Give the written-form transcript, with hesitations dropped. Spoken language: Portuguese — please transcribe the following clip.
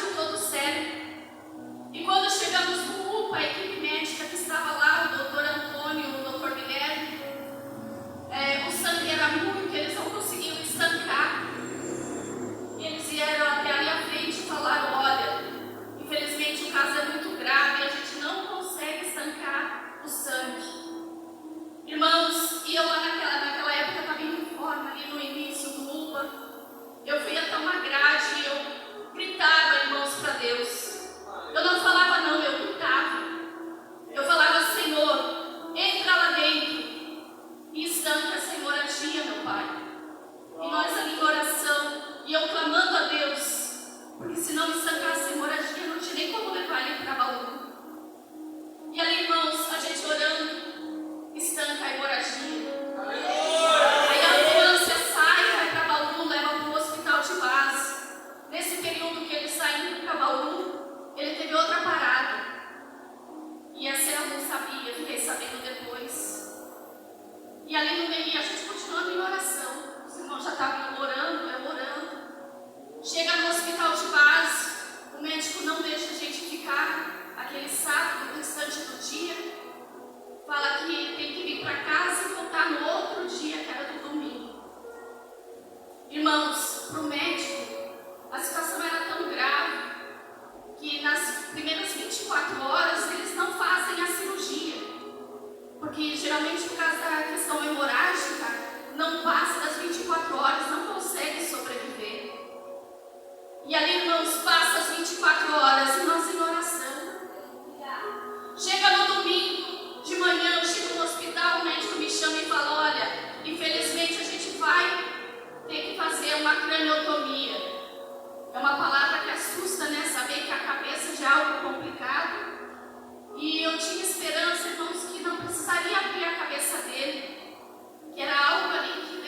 achando todo sério. E quando chegamos no UPA, a equipe médica que estava lá, o doutor Antônio e o doutor Guilherme, o sangue era muito, eles não conseguiam estancar. E eles vieram até ali à frente e falaram: olha, infelizmente o caso é muito grave, a gente não consegue estancar o sangue. Irmãos, e eu lá naquela época estava em uniforme, ali no início do UPA, eu fui até uma grade e eu gritava, irmãos, para Deus. Eu não falava não, eu gritava. Eu falava: Senhor, entra lá dentro e estanca essa hemorragia, meu Pai. E nós ali em oração, e eu clamando a Deus, porque se não estancasse a hemorragia, não tinha nem como levar ele para Bauru. E ali, irmãos, a gente orando, estanca a hemorragia. Aí a ambulância sai, vai para Bauru, leva para o hospital de base. Nesse período que ele saiu para Bauru, ele teve outra parada. E essa eu não sabia, fiquei sabendo depois. E ali no meio, a gente continuando em oração. Os irmãos já estavam orando, eu orando. Chega no hospital de base, o médico não deixa a gente ficar aquele sábado, no restante do dia. Fala que tem que vir para casa e voltar no outro dia, que era do domingo. Irmãos, para o médico, a situação era tão grave que nas primeiras 24 horas eles não fazem a cirurgia. Porque geralmente, por causa da questão hemorrágica, não passa das 24 horas, não consegue sobreviver. E ali, irmãos, passa as 24 horas e nós em oração. Chega no domingo, de manhã, eu chego no hospital, o médico me chama e fala: olha, infelizmente a gente vai ter que fazer uma craniotomia. É uma palavra que assusta, né? Saber que a cabeça já é algo complicado. E eu tinha esperança, irmãos, que não precisaria abrir a cabeça dele, que era algo ali que